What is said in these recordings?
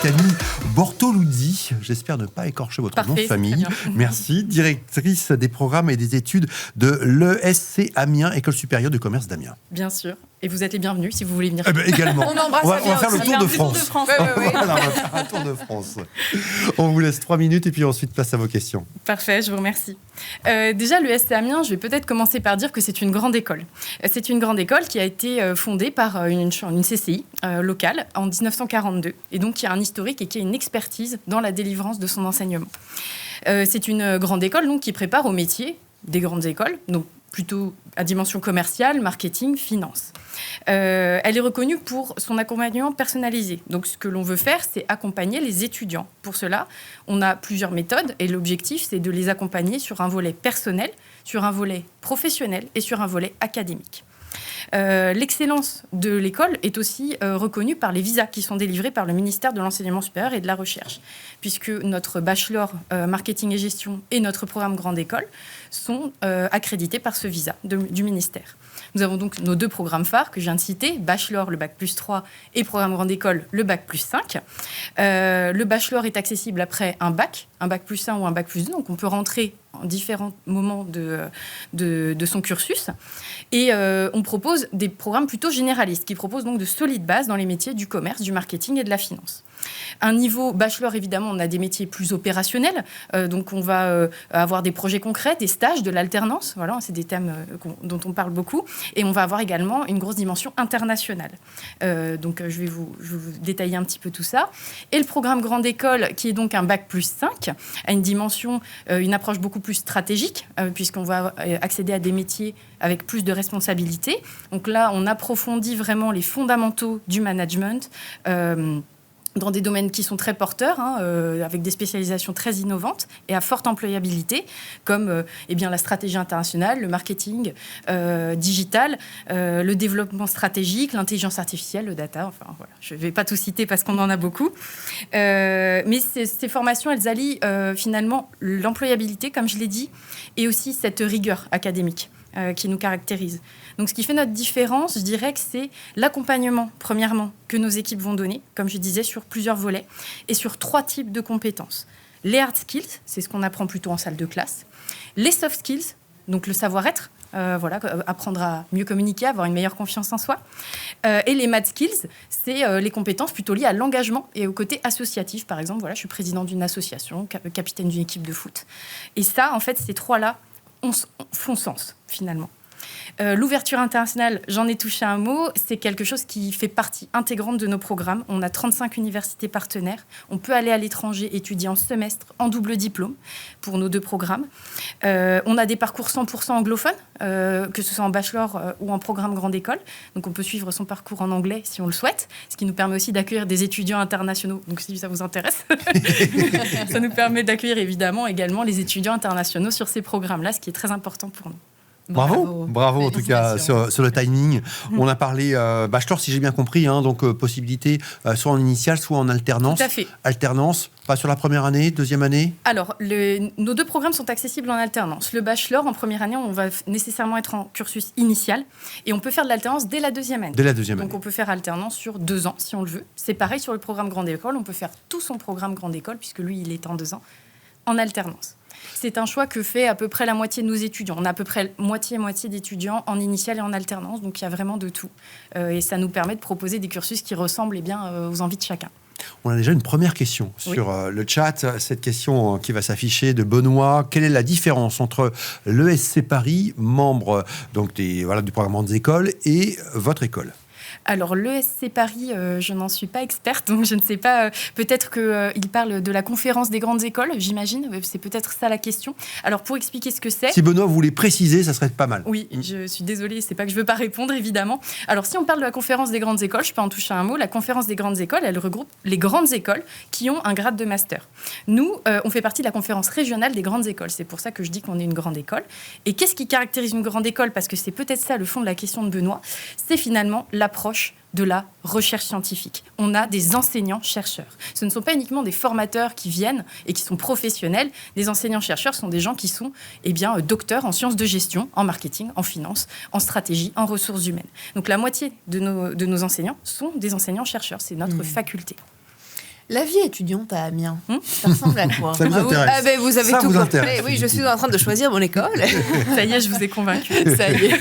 Camille Bortoluzzi. J'espère ne pas écorcher votre nom de famille. Merci. Directrice des programmes et des études de l'ESC Amiens, École supérieure de commerce d'Amiens. Bien sûr. Et vous êtes les bienvenus si vous voulez venir. Également. On embrasse on va faire le tour de France. Ouais. Voilà, on va faire un tour de France. On vous laisse 3 minutes et puis ensuite place à vos questions. Parfait, je vous remercie. Déjà, l'ESC Amiens, je vais peut-être commencer par dire que c'est une grande école. C'est une grande école qui a été fondée par une CCI locale en 1942 et donc qui a un historique et qui a une expertise dans la délivrance de son enseignement. C'est une grande école donc, qui prépare au métier des grandes écoles, donc plutôt à dimension commerciale, marketing, finance. Elle est reconnue pour son accompagnement personnalisé. Donc, ce que l'on veut faire, c'est accompagner les étudiants. Pour cela, on a plusieurs méthodes et l'objectif, c'est de les accompagner sur un volet personnel, sur un volet professionnel et sur un volet académique. L'excellence de l'école est aussi reconnue par les visas qui sont délivrés par le ministère de l'Enseignement supérieur et de la Recherche, puisque notre bachelor marketing et gestion et notre programme grande école sont accrédités par ce visa du ministère. Nous avons donc nos 2 programmes phares que je viens de citer, bachelor, le bac plus 3, et programme grande école, le bac plus 5. Le bachelor est accessible après un bac plus 1 ou un bac plus 2, donc on peut rentrer en différents moments de son cursus. Et on propose des programmes plutôt généralistes qui proposent donc de solides bases dans les métiers du commerce, du marketing et de la finance. Un niveau bachelor, évidemment, on a des métiers plus opérationnels, donc on va avoir des projets concrets, des stages, de l'alternance, voilà, c'est des thèmes dont on parle beaucoup, et on va avoir également une grosse dimension internationale. Donc je vais vous détailler un petit peu tout ça. Et le programme grande école, qui est donc un bac plus 5, a une dimension, une approche beaucoup plus stratégique, puisqu'on va accéder à des métiers avec plus de responsabilités. Donc là, on approfondit vraiment les fondamentaux du management, dans des domaines qui sont très porteurs, avec des spécialisations très innovantes et à forte employabilité, comme la stratégie internationale, le marketing digital, le développement stratégique, l'intelligence artificielle, le data, enfin voilà. Je ne vais pas tout citer parce qu'on en a beaucoup. Mais ces formations, elles allient finalement l'employabilité, comme je l'ai dit, et aussi cette rigueur académique qui nous caractérise. Donc, ce qui fait notre différence, je dirais que c'est l'accompagnement, premièrement, que nos équipes vont donner, comme je disais, sur plusieurs volets, et sur 3 types de compétences. Les hard skills, c'est ce qu'on apprend plutôt en salle de classe. Les soft skills, donc le savoir-être, apprendre à mieux communiquer, avoir une meilleure confiance en soi. Et les mad skills, c'est les compétences plutôt liées à l'engagement et au côté associatif. Par exemple, voilà, je suis président d'une association, capitaine d'une équipe de foot. Et ça, en fait, ces 3-là font sens, finalement. L'ouverture internationale, j'en ai touché un mot, c'est quelque chose qui fait partie intégrante de nos programmes. On a 35 universités partenaires. On peut aller à l'étranger étudier en semestre, en double diplôme, pour nos 2 programmes. On a des parcours 100% anglophones, que ce soit en bachelor ou en programme grande école. Donc on peut suivre son parcours en anglais si on le souhaite, ce qui nous permet aussi d'accueillir des étudiants internationaux. Donc si ça vous intéresse, ça nous permet d'accueillir évidemment également les étudiants internationaux sur ces programmes-là, ce qui est très important pour nous. Bravo en tout cas sur le timing. On a parlé bachelor, si j'ai bien compris, donc possibilité soit en initiale, soit en alternance. Tout à fait. Alternance, pas sur la première année, deuxième année. Alors, nos 2 programmes sont accessibles en alternance. Le bachelor, en première année, on va nécessairement être en cursus initial et on peut faire de l'alternance dès la deuxième année. Donc, on peut faire alternance sur 2 ans si on le veut. C'est pareil sur le programme grande école. On peut faire tout son programme grande école, puisque lui, il est en 2 ans, en alternance. C'est un choix que fait à peu près la moitié de nos étudiants. On a à peu près moitié d'étudiants en initiale et en alternance, donc il y a vraiment de tout. Et ça nous permet de proposer des cursus qui ressemblent aux envies de chacun. On a déjà une première question sur le chat. Cette question qui va s'afficher de Benoît. Quelle est la différence entre l'ESC Paris, membre donc du programme des écoles, et votre école ? Alors, l'ESC Paris, je n'en suis pas experte, donc je ne sais pas. Peut-être qu'il parle de la conférence des grandes écoles, j'imagine. C'est peut-être ça la question. Alors, pour expliquer ce que c'est... Si Benoît voulait préciser, ça serait pas mal. Oui, je suis désolée, c'est pas que je veux pas répondre, évidemment. Alors, si on parle de la conférence des grandes écoles, je peux en toucher un mot. La conférence des grandes écoles, elle regroupe les grandes écoles qui ont un grade de master. Nous, on fait partie de la conférence régionale des grandes écoles. C'est pour ça que je dis qu'on est une grande école. Et qu'est-ce qui caractérise une grande école ? Parce que c'est peut-être ça le fond de la question de Benoît. C'est finalement l'approche de la recherche scientifique. On a des enseignants-chercheurs. Ce ne sont pas uniquement des formateurs qui viennent et qui sont professionnels. Des enseignants-chercheurs sont des gens qui sont docteurs en sciences de gestion, en marketing, en finance, en stratégie, en ressources humaines. Donc la moitié de nos enseignants sont des enseignants-chercheurs. C'est notre faculté. La vie étudiante à Amiens, ça ressemble à quoi? Ça vous intéresse? Vous avez Ça tout vous compris. intéresse, Oui, je suis en train de choisir mon école. Ça y est, je vous ai convaincu. Ça y est.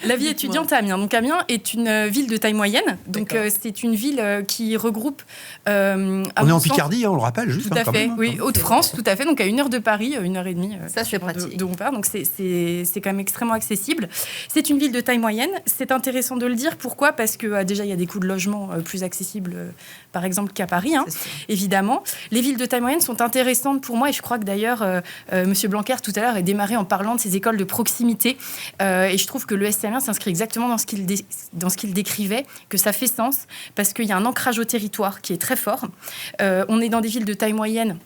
La vie étudiante à Amiens. Donc Amiens est une ville de taille moyenne. Donc c'est une ville qui regroupe. On est en Picardie, on le rappelle, juste. Tout à fait. Oui, Hauts-de-France, tout à fait. Donc à 1 heure de Paris, 1h30. Ça, c'est pratique. De Montpellier. Donc c'est quand même extrêmement accessible. C'est une ville de taille moyenne. C'est intéressant de le dire. Pourquoi? Parce que déjà il y a des coûts de logement plus accessibles, par exemple qu'à Paris, évidemment. Les villes de taille moyenne sont intéressantes pour moi et je crois que d'ailleurs, M. Blanquer tout à l'heure est démarré en parlant de ces écoles de proximité et je trouve que l'ESC Amiens s'inscrit exactement dans ce qu'il décrivait, que ça fait sens parce qu'il y a un ancrage au territoire qui est très fort. On est dans des villes de taille moyenne.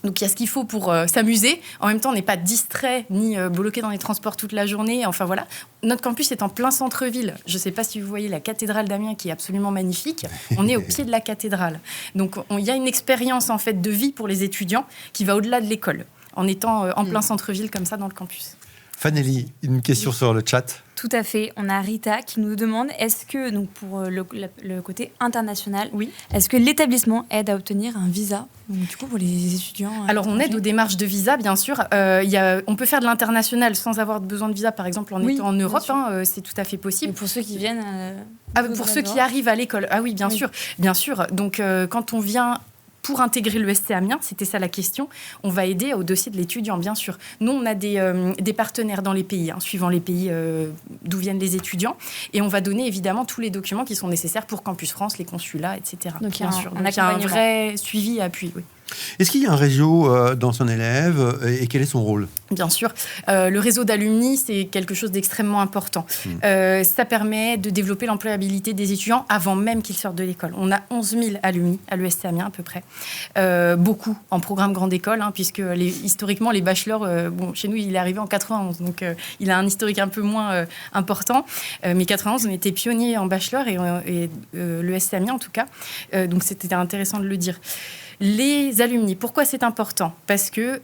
Donc, il y a ce qu'il faut pour s'amuser. En même temps, on n'est pas distrait ni bloqué dans les transports toute la journée. Enfin, voilà. Notre campus est en plein centre-ville. Je ne sais pas si vous voyez la cathédrale d'Amiens qui est absolument magnifique. On est au pied de la cathédrale. Donc, il y a une expérience en fait, de vie pour les étudiants qui va au-delà de l'école, en étant en plein centre-ville comme ça dans le campus. Fanelli, une question sur le chat. Tout à fait. On a Rita qui nous demande, est-ce que, donc pour le côté international, est-ce que l'établissement aide à obtenir un visa, donc, du coup, pour les étudiants? Alors, on aide aux démarches de visa, bien sûr. On peut faire de l'international sans avoir besoin de visa, par exemple, en étant en Europe. C'est tout à fait possible. Et pour ceux qui viennent... pour ceux qui arrivent à l'école. Ah oui, bien sûr. Bien sûr. Donc, quand on vient... Pour intégrer l'ESC Amiens, c'était ça la question, on va aider au dossier de l'étudiant, bien sûr. Nous, on a des partenaires dans les pays, suivant les pays d'où viennent les étudiants, et on va donner évidemment tous les documents qui sont nécessaires pour Campus France, les consulats, etc. Donc, il y a un vrai suivi et appui, oui. Est-ce qu'il y a un réseau dans son élève et quel est son rôle? Bien sûr. Le réseau d'alumni, c'est quelque chose d'extrêmement important. Ça permet de développer l'employabilité des étudiants avant même qu'ils sortent de l'école. On a 11 000 alumni à l'ESC Amiens à peu près. Beaucoup en programme grande école, puisque historiquement, les bachelors, chez nous, il est arrivé en 91. Donc, il a un historique un peu moins important. Mais 91, on était pionniers en bachelor et l'ESC Amiens en tout cas. Donc, c'était intéressant de le dire. Les alumni, pourquoi c'est important? Parce que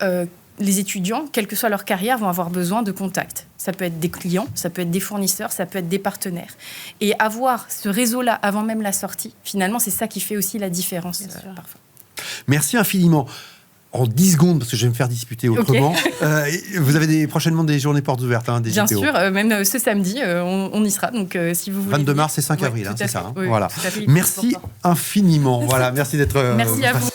les étudiants, quelle que soit leur carrière, vont avoir besoin de contacts. Ça peut être des clients, ça peut être des fournisseurs, ça peut être des partenaires. Et avoir ce réseau-là avant même la sortie, finalement, c'est ça qui fait aussi la différence parfois. Merci infiniment. En 10 secondes, parce que je vais me faire disputer autrement. Vous avez prochainement des journées portes ouvertes, des Bien JPO. sûr, même ce samedi, on y sera. Donc, si vous voulez. 22 mars et 5 avril, c'est ça. Oui, Voilà. Merci infiniment. Voilà, merci d'être. Merci à vous.